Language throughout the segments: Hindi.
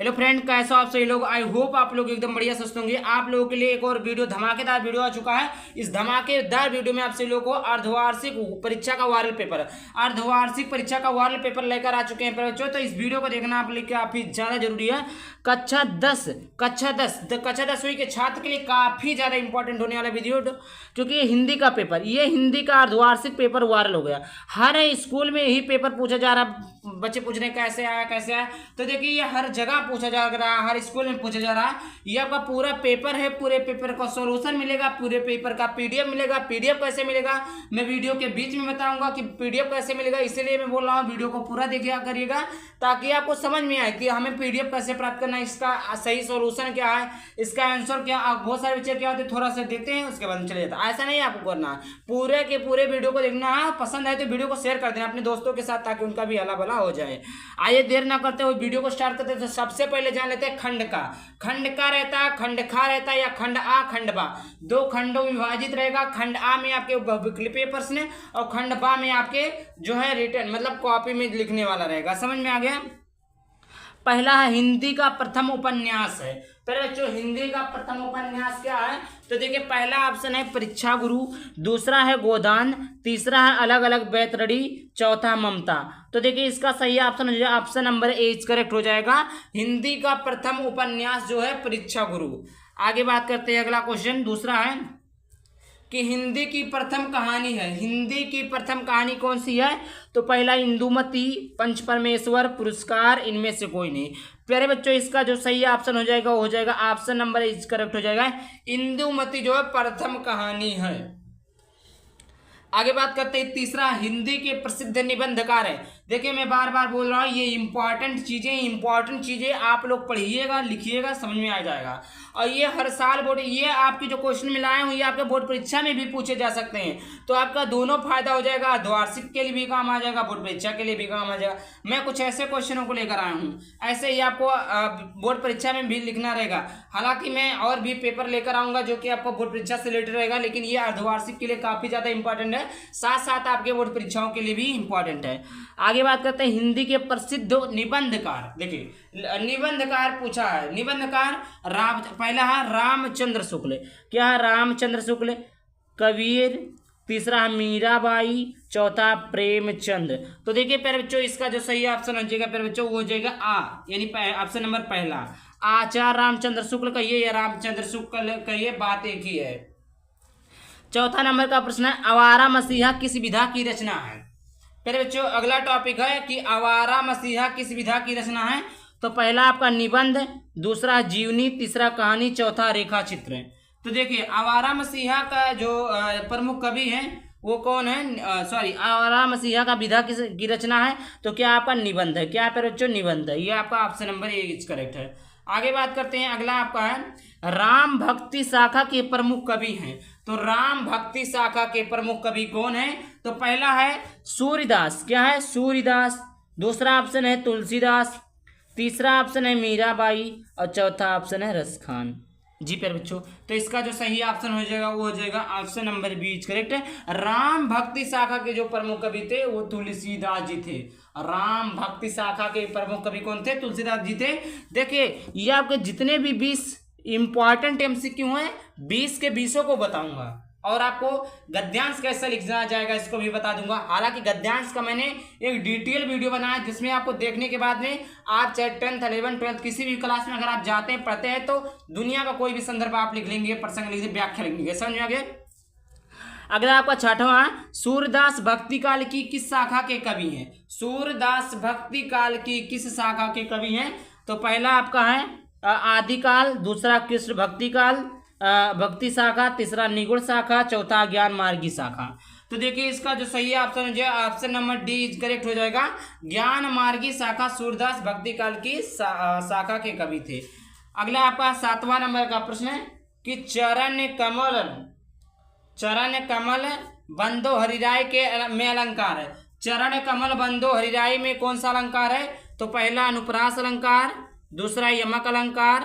हेलो फ्रेंड, कैसे हो आप सभी लोग। आई होप आप लोग एकदम बढ़िया स्वस्थ होंगे। आप लोगों के लिए एक और वीडियो, धमाकेदार वीडियो आ चुका है। इस धमाकेदार वीडियो में आप सभी लोगों को अर्धवार्षिक परीक्षा का वायरल पेपर, अर्धवार्षिक परीक्षा का वायरल पेपर लेकर आ चुके हैं बच्चों। तो इस वीडियो को देखना आप लिए काफी ज्यादा जरूरी है। कक्षा 10वीं के छात्र के लिए काफी ज्यादा इंपॉर्टेंट होने वाला वीडियो, क्योंकि ये हिंदी का पेपर, ये हिंदी का अर्धवार्षिक पेपर वायरल हो गया। हर स्कूल में यही पेपर पूछा जा रहा। बच्चे पूछ रहे कैसे आया कैसे आया, तो देखिए ये हर जगह पूछा जा रहा है, हर स्कूल में पूछा जा रहा है। ये आपका पूरा पेपर है, पूरे पेपर का सॉल्यूशन मिलेगा, पूरे पेपर का पीडीएफ मिलेगा। पीडीएफ कैसे मिलेगा मैं वीडियो के बीच में बताऊंगा कि पीडीएफ कैसे मिलेगा। इसलिए मैं बोल रहा हूँ वीडियो को पूरा देखिए करिएगा, ताकि आपको समझ में आए कि हमें पीडीएफ कैसे प्राप्त करना है, इसका सही सॉल्यूशन क्या है, इसका आंसर क्या। बहुत सारे बच्चे क्या होते हैं, थोड़ा सा देखते हैं उसके बाद चले जाता है। ऐसा नहीं आपको करना है, पूरे के पूरे वीडियो को देखना है। पसंद आए तो वीडियो को शेयर कर देना अपने दोस्तों के साथ, ताकि उनका भी हला भला हो जाए। आइए देर ना करते हुए वीडियो को स्टार्ट करते हैं। तो सबसे पहले जान लेते हैं खंड का। खंड का रहता है, खंड खा रहता है, या खंड आ खंड बा। दो खंडों में विभाजित रहेगा। खंड आ में आपके विकल्पीय प्रश्न, और खंड बा में आपके जो है रिटर्न मतलब कॉपी में लिखने वाला रहेगा। समझ में आ गया। पहला है हिंदी का प्रथम उपन्यास है। पहले बच्चों हिंदी का प्रथम उपन्यास क्या है, तो देखिए पहला ऑप्शन है परीक्षा गुरु, दूसरा है गोदान, तीसरा है अलग अलग बैतरणी, चौथा ममता। तो देखिए इसका सही ऑप्शन हो जाएगा, ऑप्शन नंबर ए करेक्ट हो जाएगा। हिंदी का प्रथम उपन्यास जो है परीक्षा गुरु। आगे बात करते हैं, अगला क्वेश्चन दूसरा है कि हिंदी की प्रथम कहानी है। हिंदी की प्रथम कहानी कौन सी है, तो पहला इंदुमती, पंच परमेश्वर, पुरस्कार, इनमें से कोई नहीं। प्यारे बच्चों इसका जो सही ऑप्शन हो जाएगा वो हो जाएगा ऑप्शन नंबर इज करेक्ट हो जाएगा। इंदुमती जो है प्रथम कहानी है। आगे बात करते हैं तीसरा, हिंदी के प्रसिद्ध निबंधकार है। देखिए मैं बार बार बोल रहा हूँ, ये इंपॉर्टेंट चीजें आप लोग पढ़िएगा, लिखिएगा, समझ में आ जाएगा। और ये हर साल बोर्ड, ये आपके जो क्वेश्चन में लाए हूँ ये आपके बोर्ड परीक्षा में भी पूछे जा सकते हैं। तो आपका दोनों फायदा हो जाएगा, द्वार्षिक के लिए भी काम आ जाएगा, बोर्ड परीक्षा के लिए भी काम आ जाएगा। मैं कुछ ऐसे क्वेश्चनों को लेकर आया हूँ, ऐसे ही आपको बोर्ड परीक्षा में भी लिखना रहेगा। हालांकि मैं और भी पेपर लेकर आऊंगा जो कि आपको बोर्ड परीक्षा से रिलेटेड रहेगा, लेकिन ये अर्धवार्षिक के लिए काफी ज्यादा इंपॉर्टेंट है, साथ साथ आपके बोर्ड परीक्षाओं के लिए भी इंपॉर्टेंट है। आगे बात करते हैं हिंदी के प्रसिद्ध निबंधकार। देखिए निबंधकार पूछा है, निबंधकार पहला है रामचंद्र शुक्ल। क्या है, रामचंद्र शुक्ल, कबीर, तीसरा है मीराबाई, चौथा प्रेमचंद। तो देखिए प्यारे बच्चों इसका जो सही ऑप्शन हो जाएगा प्यारे बच्चों वो हो जाएगा आ, यानी ऑप्शन नंबर पहला। आचार्य रामचंद्र शुक्ल कहिए या रामचंद्र शुक्ल कहिए, बात एक ही है। चौथा नंबर का प्रश्न है, आवारा मसीहा किस विधा की रचना है। फिर बच्चों अगला टॉपिक है कि आवारा मसीहा किस विधा की रचना है। तो पहला आपका निबंध, दूसरा जीवनी, तीसरा कहानी, चौथा रेखा चित्र। तो देखिए आवारा मसीहा का जो प्रमुख कवि है वो कौन है, सॉरी आवारा मसीहा का विधा की रचना है, तो क्या आपका निबंध है। क्या है बच्चों, निबंध है। ये आपका ऑप्शन नंबर ए करेक्ट है। आगे बात करते हैं, अगला आपका है राम भक्ति शाखा के प्रमुख कवि हैं। तो राम भक्ति शाखा के प्रमुख कवि कौन है, तो पहला है सूर्यदास। क्या है, सूर्यदास। दूसरा ऑप्शन है तुलसीदास, तीसरा ऑप्शन है मीराबाई, और चौथा ऑप्शन है रसखान। जी प्यारे बच्चों, तो इसका जो सही ऑप्शन हो जाएगा वो हो जाएगा ऑप्शन नंबर बी करेक्ट है। राम भक्ति शाखा के जो प्रमुख कवि थे वो तुलसीदास जी थे। राम भक्ति शाखा के प्रमुख कवि कौन थे, तुलसीदास जी थे। देखिए ये आपके जितने भी 20 इंपॉर्टेंट एमसीक्यू हैं, 20 के 20 को बताऊंगा, और आपको गद्यांश कैसे लिखना जाएगा इसको भी बता दूंगा। हालांकि गद्यांश का मैंने एक डिटेल वीडियो बनाया जिसमें आपको देखने के बाद में आप चाहे 10th 11th 12th किसी भी क्लास में अगर आप जाते हैं पढ़ते हैं तो दुनिया का कोई भी संदर्भ आप लिख लेंगे, प्रसंग लिख लेंगे, व्याख्या लिख लेंगे। समझ में आ गया। अगला आपका छठवां, सूरदास भक्ति काल की किस शाखा के कवि हैं। सूरदास भक्ति काल की किस शाखा के कवि हैं, तो पहला आपका है आदिकाल, दूसरा कृष्ण भक्ति काल भक्ति शाखा, तीसरा निगुण शाखा, चौथा ज्ञान मार्गी शाखा। तो देखिए इसका जो सही ऑप्शन है ऑप्शन नंबर डी करेक्ट हो जाएगा। ज्ञान मार्गी शाखा सूरदास भक्ति काल की शाखा के कवि थे। अगला आपका 7वां नंबर का प्रश्न है कि चरण कमल बंदो हरिराय के में अलंकार है। चरण कमल बंदो हरिराय में कौन सा अलंकार है, तो पहला अनुप्रास अलंकार, दूसरा यमक अलंकार,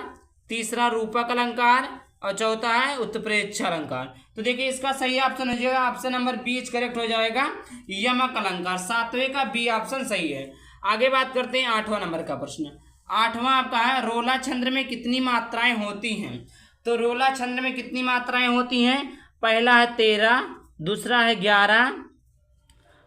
तीसरा रूपक अलंकार, और चौथा है उत्प्रेक्ष अलंकार। तो देखिए इसका सही ऑप्शन हो जाएगा ऑप्शन नंबर बी करेक्ट हो जाएगा, यमक अलंकार। 7वें का बी ऑप्शन सही है। आगे बात करते हैं 8वां नंबर का प्रश्न। 8वां आपका है रोला छंद्र में कितनी मात्राएं होती हैं। तो रोला छंद्र में कितनी मात्राएं होती हैं, पहला है 13, दूसरा है 11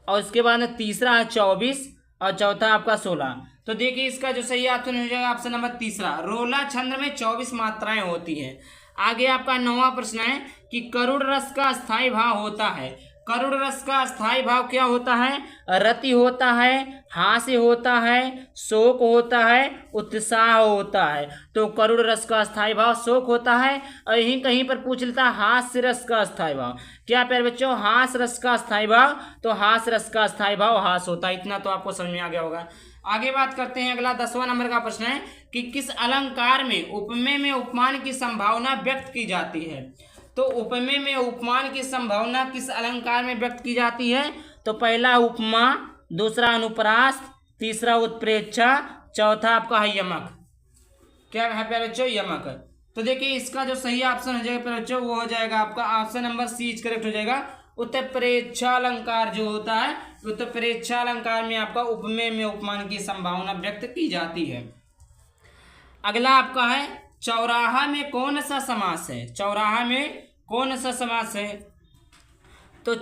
और उसके बाद तीसरा है 24 और चौथा आपका 16। तो देखिए इसका जो सही ऑप्शन हो जाएगा ऑप्शन नंबर तीसरा, रोला छंद्र में 24 मात्राएं होती हैं। आगे आपका 9वां प्रश्न है कि करुड़ रस का स्थायी भाव होता है। करुड़ रस का स्थायी भाव क्या होता है, रति होता है, हास्य होता है, शोक होता है, उत्साह होता है। तो करुड़ रस का स्थायी भाव शोक होता है और यहीं कहीं पर पूछ लेता है हास्य रस का स्थायी भाव। क्या प्यारे बच्चों, हास्य रस का स्थायी भाव, तो हास्य रस का स्थायी भाव हास्य होता है। इतना तो आपको समझ में आ गया होगा। आगे बात करते हैं, अगला 10वां नंबर का प्रश्न है कि किस अलंकार में उपमेय में उपमान की संभावना व्यक्त की जाती है। तो उपमेय में उपमान की संभावना किस अलंकार में व्यक्त की जाती है, तो पहला उपमा, दूसरा अनुप्रास, तीसरा उत्प्रेक्षा, चौथा आपका है यमक। क्या है प्यारे बच्चों, यमक। तो देखिए इसका जो सही ऑप्शन हो जाएगा प्यारे बच्चों वो हो जाएगा आपका ऑप्शन नंबर सी करेक्ट हो जाएगा। उत्प्रेक्षा अलंकार जो होता है, उत्प्रेक्षा अलंकार में आपका उपमेय में उपमान की संभावना व्यक्त की जाती है। अगला आपका है चौराहा में कौन सा समास है। चौराहा में कौन सा समास है, तो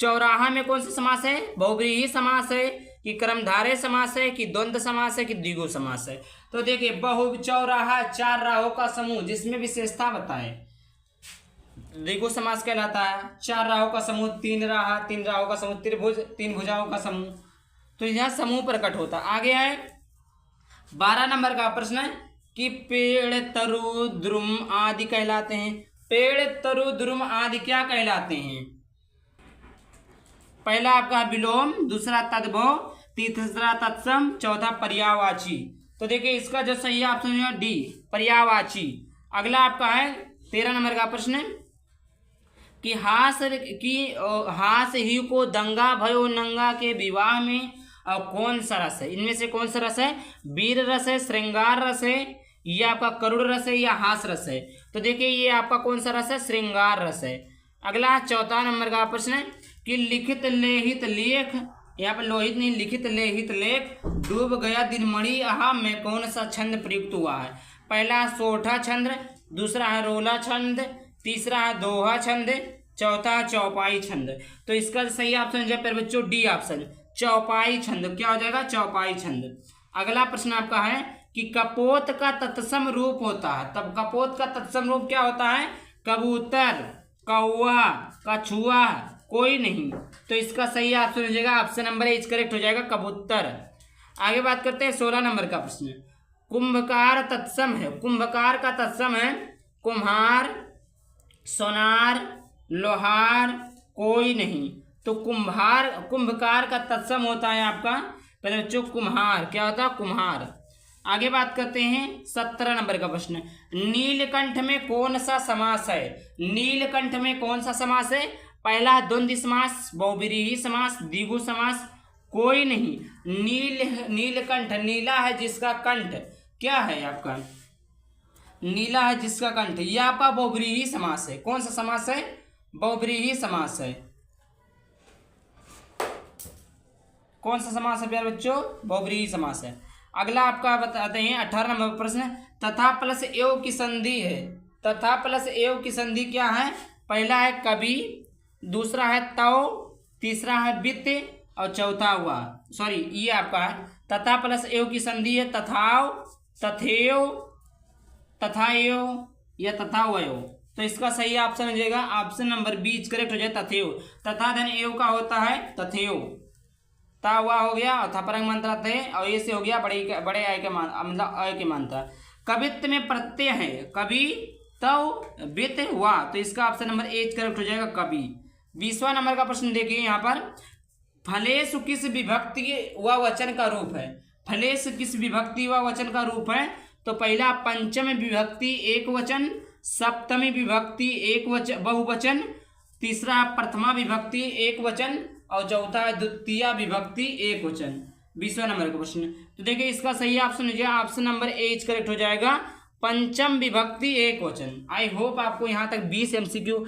चौराहा में कौन सा समास है, बहुव्रीहि समास है कि कर्मधारय समास है कि द्वंद्व समास है कि द्विगु समास है। तो देखिए बहु चौराहा 4 राहों का समूह जिसमें विशेषता बताए द्विगु समास कहलाता है। 4 राहों का समूह 3 राहों का समूह त्रिभुज, 3 भुजाओं का समूह, तो यह समूह प्रकट होता। आगे है 12 नंबर का प्रश्न है कि पेड़, तरु, द्रुम आदि कहलाते हैं। पेड़, तरु, द्रुम आदि क्या कहलाते हैं, पहला आपका विलोम, दूसरा तद्भव, तीसरा तत्सम, चौथा पर्यायवाची। तो देखिए इसका जो सही ऑप्शन है डी, पर्यायवाची। अगला आपका है 13 नंबर का प्रश्न कि हास ही को दंगा भयो नंगा के विवाह में और कौन सा रस है, इनमें से कौन सा रस है, वीर रस है, श्रृंगार रस है, ये आपका करुण रस है या हास रस है। तो देखिए ये आपका कौन सा रस है, श्रृंगार रस है। अगला 14 नंबर का प्रश्न है कि लिखित लेहित लेख, यहाँ पर लोहित नहीं, लिखित लेहित लेख, डूब गया दिनमणि आहा में कौन सा छंद प्रयुक्त हुआ है। पहला सोठा छंद, दूसरा है रोला छंद, तीसरा है दोहा छंद, चौथा चौपाई छंद। तो इसका सही ऑप्शन जो है बच्चों डी ऑप्शन, चौपाई छंद। क्या हो जाएगा, चौपाई छंद। अगला प्रश्न आपका है कि कपोत का तत्सम रूप होता है। तब कपोत का तत्सम रूप क्या होता है, कबूतर, कौवा, कछुआ, कोई नहीं। तो इसका सही ऑप्शन हो जाएगा ऑप्शन नंबर ए करेक्ट हो जाएगा, कबूतर। आगे बात करते हैं 16 नंबर का प्रश्न, कुंभकार तत्सम है। कुंभकार का तत्सम है कुम्हार, सोनार, लोहार, कोई नहीं। तो कुंभकार का तत्सम होता है आपका पहले बच्चों कुम्हार। क्या होता है, कुम्हार। आगे बात करते हैं 17 नंबर का प्रश्न, नीलकंठ में कौन सा समास है। नीलकंठ में कौन सा समास है, पहला द्वंद्व समास, बहुव्रीहि समास, द्विगु समास, कोई नहीं। नीलकंठ, नीला है जिसका कंठ क्या है आपका, नीला है जिसका कंठ, यह आपका बहुव्रीहि समास है। कौन सा समास है, बहुव्रीहि समास है। कौन सा समास है प्यारे बच्चों, बहुव्रीहि समास है। अगला आपका बताते हैं 18 नंबर प्रश्न, तथा प्लस एव की संधि है। तथा प्लस एव की संधि क्या है, पहला है कवि, दूसरा है तव, तीसरा है वित्त और चौथा हुआ ये आपका है तथा प्लस एव की संधि है तथाव, तथेव, तथाएव या तथावयो। तो इसका सही ऑप्शन हो जाएगा ऑप्शन नंबर बी करेक्ट हो जाएगा, तथेव। तथा धन एव का होता है तथेव, ता हुआ हो गया और थपरंग मंत्रा थे और ये से हो गया बड़े आय के मान, मतलब अय के मानता। कवित्व में प्रत्यय है कवि, तव, वित्त हुआ, तो इसका ऑप्शन नंबर ए करेक्ट हो जाएगा, कवि। 20वां नंबर का प्रश्न देखिए यहाँ पर, फलेशु किस विभक्ति व वचन का रूप है। फलेश किस विभक्ति व वचन का रूप है, तो पहला पंचम विभक्ति एक वचन, सप्तमी विभक्ति एक वचन बहुवचन, तीसरा प्रथमा विभक्ति एक वचन और चौथा द्वितीय विभक्ति एक वचन। 20वां नंबर का प्रश्न, तो देखिए इसका सही ऑप्शन हो जाएगा ऑप्शन नंबर ए करेक्ट हो जाएगा, पंचम विभक्ति एक वचन। आई होप आपको यहाँ तक 20 MCQ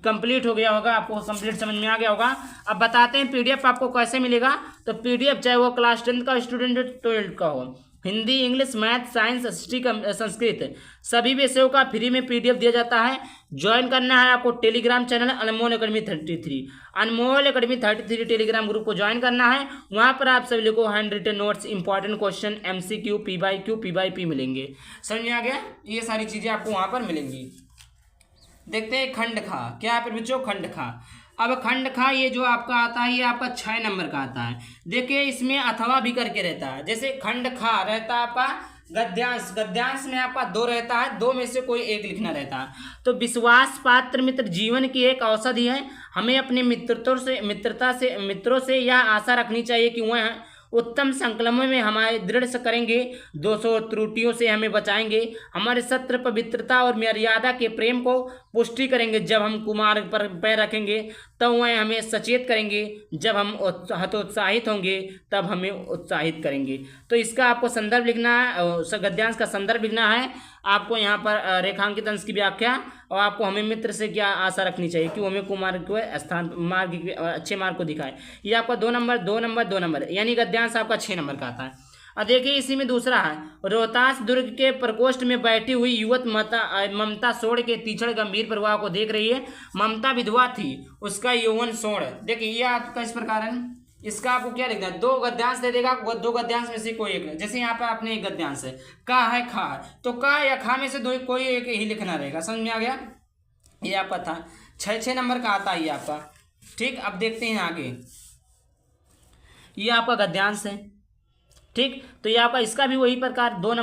कंप्लीट हो गया होगा, आपको कंप्लीट समझ में आ गया होगा। अब बताते हैं पीडीएफ आपको कैसे मिलेगा। तो पीडीएफ चाहे वो क्लास 10 का स्टूडेंट हो 12 का हो, Hindi, English, math, science, history, Sanskrit, सभी विषयों का फ्री में पीडीएफ दिया जाता है। ज्वाइन करना है आपको Telegram channel Anmol academy 33, Anmol academy 33 Telegram group को ज्वाइन करना है। वहाँ पर आप सभी लोगों को hand written notes, important question, MCQ, P by P मिलेंगे। समझ में आ गया? ये सारी चीज़ें आपको वहाँ पर मिलेंगी। देखते हैं खंड खा क्या है पर बच्चों, खंड खा। अब खंड खा ये जो आपका आता है ये आपका 6 नंबर का आता है। देखिए इसमें अथवा भी करके रहता है। जैसे खंड खा रहता है आपका गद्यांश, गद्यांश में आपका 2 रहता है, 2 में से कोई एक लिखना रहता है। तो विश्वास पात्र मित्र जीवन की एक औषधि है। हमें अपने मित्रों से यह आशा रखनी चाहिए कि वह उत्तम संकल्पों में हमारे दृढ़ से करेंगे, दोषों त्रुटियों से हमें बचाएंगे, हमारे सत्य, पवित्रता और मर्यादा के प्रेम को पुष्टि करेंगे। जब हम कुमार्ग पर पैर रखेंगे तब वह हमें सचेत करेंगे, जब हम हतोत्साहित होंगे तब हमें उत्साहित करेंगे। तो इसका आपको संदर्भ लिखना है, गद्यांश का संदर्भ लिखना है आपको। यहाँ पर रेखांकित अंश की व्याख्या, और आपको हमें मित्र से क्या आशा रखनी चाहिए कि वो हमें कुमार्ग को स्थान मार्ग अच्छे मार्ग को दिखाए। ये आपका 2 नंबर यानी गद्यांश आपका 6 नंबर का आता है। और देखिए इसी में दूसरा है, रोहतास दुर्ग के प्रकोष्ठ में बैठी हुई युवक ममता सोड़ के तीक्ष्ण गंभीर प्रवाह को देख रही है। ममता विधवा थी, उसका यौवन सोड़। देखिए ये आपका इस प्रकार है। इसका आपको क्या लिखना है, 2 गद्यांश दे देगा, 2 गद्यांश में से कोई एक। जैसे यहाँ पर आपने एक गद्यांश है, का है खा, तो का या खा में से कोई एक ही लिखना रहेगा। समझ में आ गया? ये आपका था 6 नंबर का आता है ये आपका। ठीक, अब देखते हैं आगे। ये आपका गद्यांश है। ठीक, तो ये आपका इसका भी वही प्रकार 2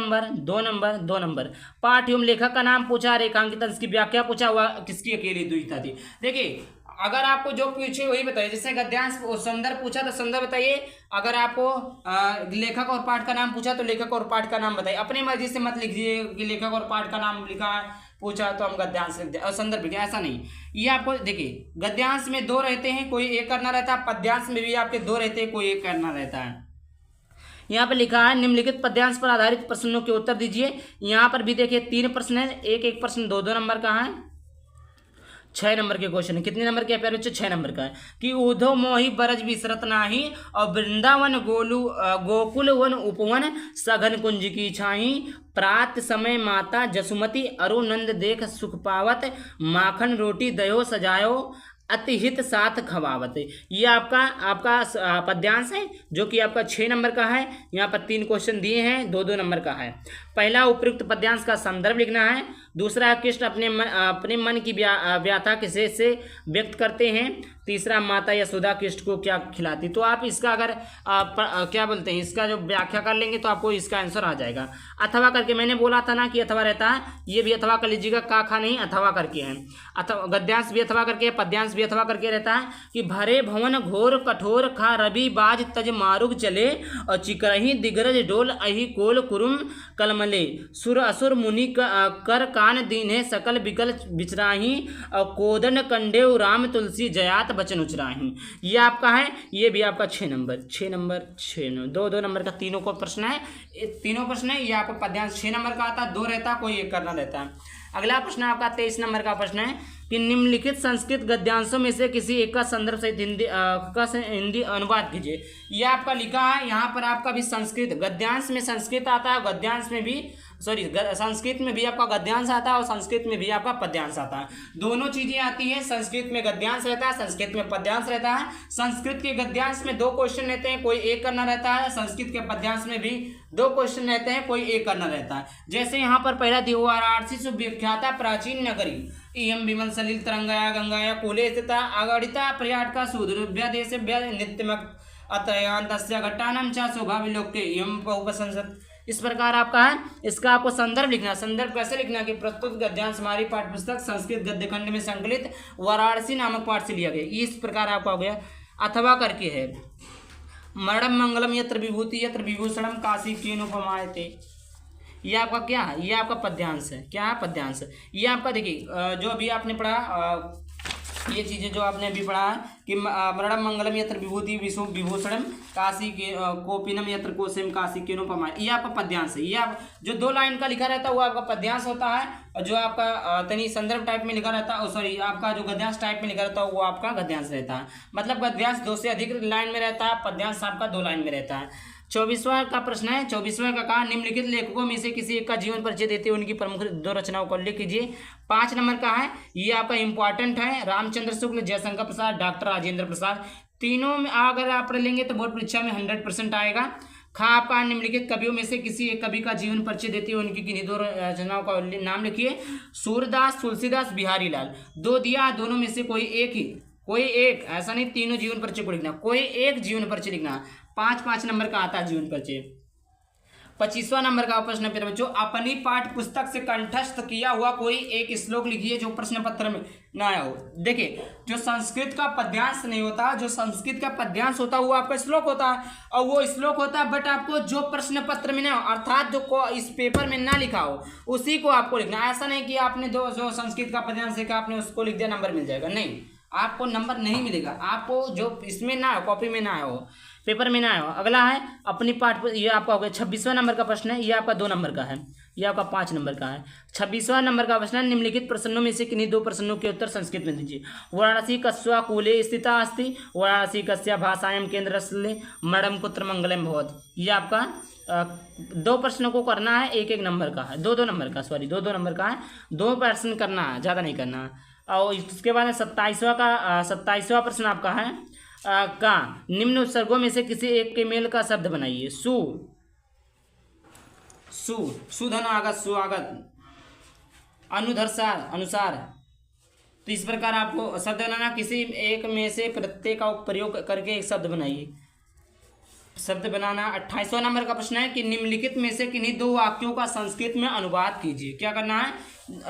नंबर। पाठ एवं लेखक का नाम पूछा, रेखांकित अंश की व्याख्या पूछा हुआ, किसकी अकेली द्विता थी। देखिए अगर आपको जो पूछे वही बताइए। जैसे गद्यांश संदर्भ पूछा तो संदर्भ बताइए, अगर आपको लेखक और पाठ का नाम पूछा तो लेखक और पाठ का नाम बताइए। अपनी मर्जी से मत लिख दीजिए कि लेखक और पाठ का नाम लिखा है, पूछा तो हम गद्यांश लिख दे और संदर्भ लिखे, ऐसा नहीं। ये आपको देखिए गद्यांश में 2 रहते हैं, कोई एक करना रहता है। पद्यांश में भी आपके 2 रहते हैं, कोई एक करना रहता है। यहाँ पर लिखा है निम्नलिखित पद्यांश पर आधारित प्रश्नों के उत्तर दीजिए। यहाँ पर भी देखिए 3 प्रश्न है, एक प्रश्न 2 नंबर का है। 6 नंबर के क्वेश्चन है। कितने नंबर के प्यारे बच्चों? 6 नंबर का है कि उधो मोहि बरज विसरत नाही, और वृंदावन गोकुल वन उपवन सघन कुंज की छाई, प्रात समय माता जसुमती अरुनंद देख सुख पावत, माखन रोटी दयो सजायो अतिहित साथ खवावत। ये आपका पद्यांश है जो कि आपका 6 नंबर का है। यहाँ पर 3 क्वेश्चन दिए हैं, 2 नंबर का है। पहला उपयुक्त पद्यांश का संदर्भ लिखना है। दूसरा कृष्ण अपने मन की व्याथा किसे से व्यक्त करते हैं। तीसरा माता यशोदा कृष्ण को क्या खिलाती। तो आप इसका अगर क्या बोलते हैं, इसका जो व्याख्या कर लेंगे तो आपको इसका आंसर आ जाएगा। अथवा करके मैंने बोला था ना कि अथवा रहता है, ये भी अथवा कर लीजिएगा, का खा नहीं अथवा करके है। अथवा गद्यांश भी अथवा करके, पद्यांश भी अथवा करके रहता है कि भरे भवन घोर कठोर खा रवि बाज तज मारुग चले, और चिकरही दिग्रज डोल अहि कोल कुरुम कलमले, सुर असुर मुनि कर कान दीन्हे सकल बिकल बिचराही, और कोदंड कंडेव राम तुलसी जयात बचन उचराही। ये आपका है, ये भी आपका 6 नंबर 2 नंबर का तीनों को प्रश्न है। तीनों प्रश्न है, ये आपको पद्यांश 6 नंबर का आता है, 2 रहता है, कोई एक करना रहता है। अगला प्रश्न आपका 23 नंबर का प्रश्न है कि निम्नलिखित संस्कृत गद्यांशों में से किसी एक का संदर्भ सहित हिंदी अनुवाद कीजिए। यह आपका लिखा है। यहाँ पर आपका भी संस्कृत गद्यांश में संस्कृत आता है, गद्यांश में भी संस्कृत में भी आपका गद्यांश आता है और संस्कृत में भी आपका पद्यांश आता है। दोनों चीजें आती हैं। संस्कृत में गद्यांश रहता है, संस्कृत में पद्यांश रहता है। संस्कृत के गद्यांश में 2 क्वेश्चन रहते हैं, कोई एक करना रहता है। संस्कृत के पद्यांश में भी 2 क्वेश्चन रहते हैं, कोई एक करना रहता है। जैसे यहाँ पर पहला दिया हुआ वाराणसी सुविख्याता प्राचीन नगरी इयम विमल सलिल तरंगाया गंगाया कूले स्थिता अगणिता पर्याटका सुदूरभ्य देशेभ्य नित्यमक अतयान तस्य घट्टानां च शोभा विलोके इयम बहुप्रशंसत। इस प्रकार आपका है। इसका आपको संदर्भ लिखना। संदर्भ कैसे लिखना कि प्रस्तुत गद्यांश हमारी पाठ्यपुस्तक संस्कृत गद्य खंड में संकलित वाराणसी नामक पाठ से लिया गया। इस प्रकार आपका हो गया। अथवा करके है मरणम मंगलम यत्र विभूति यत्र विभूषणम काशी केनोपमायते। ये आपका क्या है? ये आपका पद्यांश है। क्या है? पद्यांश। ये आपका देखिए जो अभी आपने पढ़ा, ये चीज़ें जो आपने अभी पढ़ा है कि मरणम मंगलम यत्र विभूति विभूषणम काशी के कोपिनम यत्र कोशम काशी केनोपमा। ये आपका पद्यांश है। ये आप जो 2 लाइन का लिखा रहता है वो आपका पद्यांश होता है, और जो आपका तनी संदर्भ टाइप में लिखा रहता है, सॉरी आपका जो गद्यांश टाइप में लिखा रहता है वो आपका गद्यांश रहता है। मतलब गद्यांश 2 से अधिक लाइन में रहता है, पद्यांश आपका 2 लाइन में रहता है। 24वां का प्रश्न है, 24वां का कहा निम्नलिखित लेखकों में से किसी एक का जीवन परिचय देते हुए उनकी प्रमुख 2 रचनाओं को उल्लेख कीजिए। 5 नंबर का है, ये आपका इंपॉर्टेंट है, रामचंद्र शुक्ल, जयशंकर प्रसाद, डॉक्टर राजेंद्र प्रसाद। तीनों में अगर आप लेंगे तो बोर्ड परीक्षा में 100% आएगा। खा आपका निम्नलिखित कवियों में से किसी एक कवि का जीवन परिचय देते हुए उनकी किन्हीं 2 रचनाओं का नाम लिखिए। सूरदास, तुलसीदास, बिहारी लाल। 2 दिया, दोनों में से कोई एक, ऐसा नहीं तीनों जीवन परिचय को लिखना, कोई एक जीवन परिचय लिखना। 5 नंबर का आता है जीवन परिचय। 25वां नंबर का प्रश्न फिर बच्चों, अपनी पाठ्य पुस्तक से कंठस्थ किया हुआ कोई एक श्लोक लिखिए जो प्रश्न पत्र में ना आया हो। देखिए, जो संस्कृत का पद्यांश नहीं होता, जो संस्कृत का पद्यांश होता है वो आपका श्लोक होता है, और वो श्लोक होता है, बट आपको जो प्रश्न पत्र में ना हो, अर्थात जो इस पेपर में ना लिखा हो उसी को आपको लिखना। ऐसा नहीं कि आपने जो संस्कृत का पद्यांश है आपने उसको लिख दिया नंबर मिल जाएगा, नहीं, आपको नंबर नहीं मिलेगा। आपको जो इसमें ना हो, कॉपी में ना हो, पेपर में ना आया हो। अगला है अपनी पाठ, ये आपका हो गया 26वां नंबर का प्रश्न है, ये आपका 2 नंबर का है, ये आपका 5 नंबर का है। 26वां नंबर का प्रश्न है, निम्नलिखित प्रश्नों में से किन्हीं 2 प्रश्नों के उत्तर संस्कृत में दीजिए। वाराणसी कस्या कूले स्थिता अस्ति, वाराणसी कस्या भाषायां केंद्रस्थले, मरणं कुत्र मंगलम भवत्। ये आपका 2 प्रश्नों को करना है, 1-1 नंबर का है, 2-2 नंबर का, सॉरी 2-2 नंबर का है, 2 प्रश्न करना है, ज़्यादा नहीं करना है। और इसके बाद 27वां प्रश्न आपका है का निम्न उपसर्गों में से किसी एक के मेल का शब्द बनाइए। सुधनागत, सुआगत, अनुधर्षार, अनुसार। तो इस प्रकार आपको शब्द बनाना, किसी एक में से प्रत्यय का प्रयोग करके एक शब्द बनाइए, शब्द बनाना। 28वां नंबर का प्रश्न है कि निम्नलिखित में से किन्हीं 2 वाक्यों का संस्कृत में अनुवाद कीजिए। क्या करना है,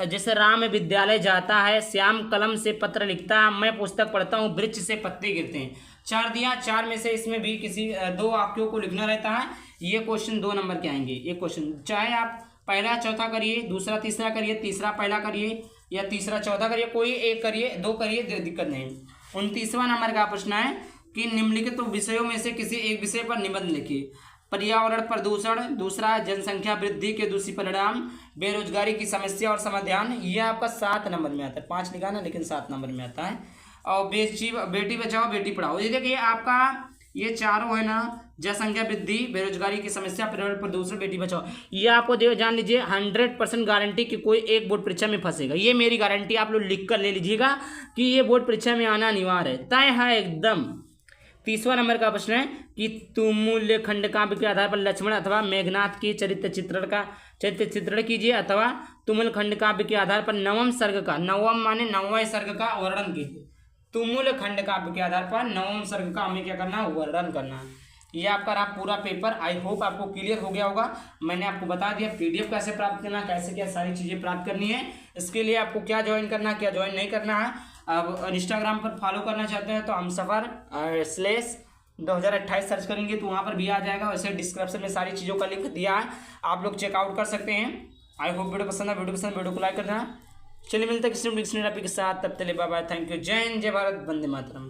जैसे राम विद्यालय जाता है, श्याम कलम से पत्र लिखता है, मैं पुस्तक पढ़ता हूँ, वृक्ष से पत्ते गिरते हैं। 4 दिया, 4 में से इसमें भी किसी 2 वाक्यों को लिखना रहता है। ये क्वेश्चन 2 नंबर के आएंगे। ये क्वेश्चन चाहे आप पहला चौथा करिए, दूसरा तीसरा करिए, तीसरा पहला करिए, या तीसरा चौथा करिए, कोई एक करिए, 2 करिए, दिक्कत नहीं। 29वां नंबर का प्रश्न है कि निम्नलिखित विषयों में से किसी एक विषय पर निबंध लिखिए। पर्यावरण प्रदूषण, दूसरा जनसंख्या वृद्धि के दुष्परिणाम, बेरोजगारी की समस्या और समाधान। ये आपका 7 नंबर में आता है, 5 लिखा ना, लेकिन 7 नंबर में आता है। और बेटी बचाओ बेटी पढ़ाओ। ये देखिए आपका ये चारों है ना, जनसंख्या वृद्धि, बेरोजगारी की समस्या, पर्यावरण प्रदूषण, बेटी बचाओ, ये आपको जान लीजिए 100% गारंटी कि कोई एक बोर्ड परीक्षा में फंसेगा। ये मेरी गारंटी, आप लोग लिख कर ले लीजिएगा कि ये बोर्ड परीक्षा में आना अनिवार्य है, तय है एकदम। 30वां नंबर का प्रश्न है कि तुमुल्य खंड काव्य के आधार पर लक्ष्मण अथवा मेघनाथ की चरित्र चित्रण कीजिए, अथवा तुमुल खंड काव्य के आधार पर 9वें सर्ग का, 9वां माने 9वें सर्ग का वर्णन कीजिए। तुमुल खंड काव्य के आधार पर 9वें सर्ग का हमें क्या करना है, वर्णन करना है। ये आपका रहा पूरा पेपर। आई होप आपको क्लियर हो गया होगा। मैंने आपको बता दिया PDF कैसे प्राप्त करना, कैसे क्या सारी चीज़ें प्राप्त करनी है। इसके लिए आपको क्या ज्वाइन करना, क्या ज्वाइन नहीं करना है। अब इंस्टाग्राम पर फॉलो करना चाहते हैं तो हमसफर/2028 सर्च करेंगे तो वहाँ पर भी आ जाएगा। वैसे डिस्क्रिप्शन में सारी चीज़ों का लिंक दिया है, आप लोग चेकआउट कर सकते हैं। आई होप वीडियो पसंद है, वीडियो को लाइक करना। चलिए मिलते हैं किसी टॉपिक के साथ, तब तक बाय बाय, थैंक यू, जय हिंद, जय भारत, वंदे मातरम।